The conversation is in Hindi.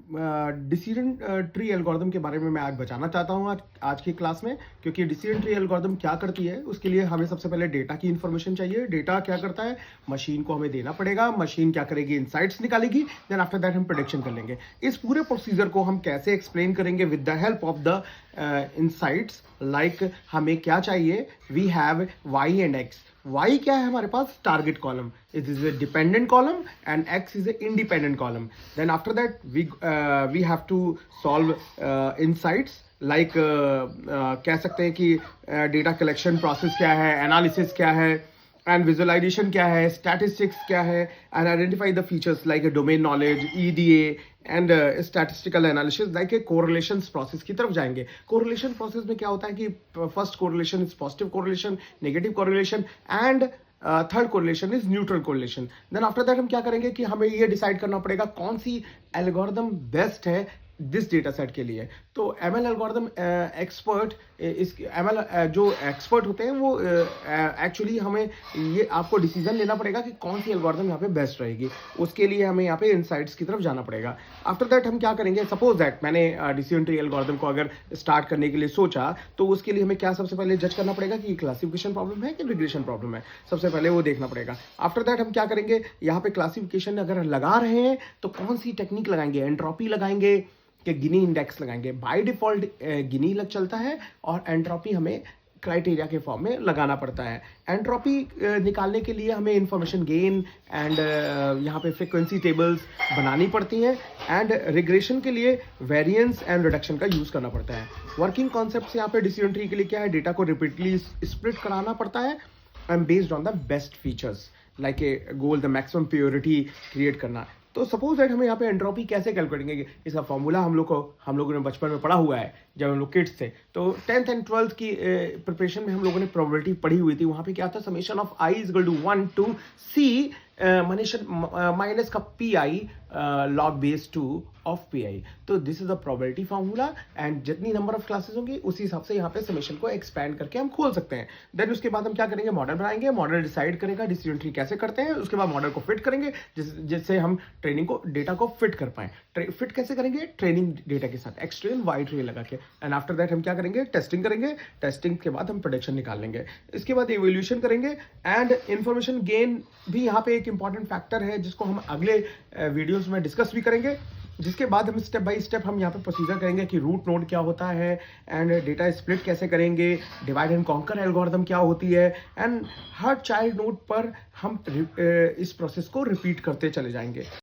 डिसीजन ट्री एल्गोरिदम के बारे में मैं आज बताना चाहता हूँ आज की क्लास में, क्योंकि डिसीजन ट्री एल्गोरिदम क्या करती है उसके लिए हमें सबसे पहले डेटा की इन्फॉर्मेशन चाहिए। डेटा क्या करता है, मशीन को हमें देना पड़ेगा, मशीन क्या करेगी, इनसाइट्स निकालेगी, देन आफ्टर दैट हम प्रेडिक्शन कर लेंगे। इस पूरे प्रोसीजर को हम कैसे एक्सप्लेन करेंगे with the help of the insights. Like हमें क्या चाहिए, we have Y and X. y क्या है हमारे पास, target column, it is a dependent column and x is a independent column. Then after that we have to solve insights. Like कह सकते हैं कि डेटा कलेक्शन प्रोसेस क्या है, एनालिसिस क्या है, एंड विजुअलाइजेशन क्या है, स्टैटिस्टिक्स क्या है, and identify the features like domain knowledge, EDA and statistical analysis. Like a correlation process की तरफ जाएंगे। कोरिलेशन प्रोसेस में क्या होता है कि first correlation is positive correlation, negative correlation and third correlation is neutral correlation. Then after that हम क्या करेंगे कि हमें ये डिसाइड करना पड़ेगा कौन सी एल्गोरिदम बेस्ट है दिस डेटा सेट के लिए। तो एमएल एल्गोरिदम एक्सपर्ट, इस एमएल जो एक्सपर्ट होते हैं वो एक्चुअली हमें ये आपको डिसीजन लेना पड़ेगा कि कौन सी एल्गोरिदम यहाँ पे बेस्ट रहेगी। उसके लिए हमें यहाँ पे इनसाइट्स की तरफ जाना पड़ेगा। आफ्टर दैट हम क्या करेंगे, सपोज दैट मैंने डिसीजन ट्री एल्गोरिदम को अगर स्टार्ट करने के लिए सोचा, तो उसके लिए हमें क्या सबसे पहले जज करना पड़ेगा कि क्लासिफिकेशन प्रॉब्लम है कि रिग्रेशन प्रॉब्लम है। सबसे पहले वो देखना पड़ेगा। आफ्टर दैट हम क्या करेंगे, यहाँ पे क्लासिफिकेशन अगर लगा रहे हैं तो कौन सी टेक्निक लगाएंगे, एंट्रोपी लगाएंगे कि गिनी इंडेक्स लगाएंगे। बाय डिफॉल्ट गिनी लग चलता है और एंट्रोपी हमें क्राइटेरिया के फॉर्म में लगाना पड़ता है। एंट्रोपी निकालने के लिए हमें इंफॉर्मेशन गेन एंड यहाँ पे फ्रीक्वेंसी टेबल्स बनानी पड़ती हैं, एंड रिग्रेशन के लिए वेरिएंस एंड रिडक्शन का यूज़ करना पड़ता है। वर्किंग कॉन्सेप्ट यहाँ पे डिसीजन ट्री के लिए क्या है, डेटा को रिपीटली स्प्लिट कराना पड़ता है and based on the best features like a goal the maximum purity create करना। तो सपोज दैट हमें यहाँ पे एंट्रोपी कैसे कैलकुलेट करेंगे, इसका फॉर्मूला हम लोगों ने बचपन में पढ़ा हुआ है जब हम लोग किड्स थे। तो 10th एंड 12th की प्रिपरेशन में हम लोगों ने प्रोबेबिलिटी पढ़ी हुई थी। वहाँ पे क्या था, summation of I is equal to 1 to c minus का P I log base 2 of P I. तो this is the probability formula, and जितनी नंबर ऑफ क्लासेस होंगी उसी हिसाब से यहाँ पे समेशन को एक्सपैंड करके हम खोल सकते हैं। देन उसके बाद हम क्या करेंगे, मॉडल बनाएंगे। मॉडल डिसाइड करेगा डिसीजन ट्री कैसे करते हैं। उसके बाद मॉडल को फिट करेंगे जिससे हम ट्रेनिंग को डेटा को फिट कर पाए। फिट कैसे करेंगे, ट्रेनिंग डेटा के साथ X tree and Y tree लगा के। एंड आफ्टर दैट हम क्या करेंगे, टेस्टिंग करेंगे। टेस्टिंग के बाद हम प्रेडिक्शन निकाल लेंगे। इसके बाद इवोल्यूशन करेंगे एंड इंफॉर्मेशन गेन भी यहाँ पे एक इंपॉर्टेंट फैक्टर है जिसको हम अगले वीडियोस में डिस्कस भी करेंगे। जिसके बाद हम स्टेप बाय स्टेप हम यहाँ पे प्रोसीजर करेंगे कि रूट नोड क्या होता है, एंड डेटा स्प्लिट कैसे करेंगे, डिवाइड एंड कॉन्कर एल्गोरिथम क्या होती है, एंड हर चाइल्ड नोड पर हम इस प्रोसेस को रिपीट करते चले जाएंगे।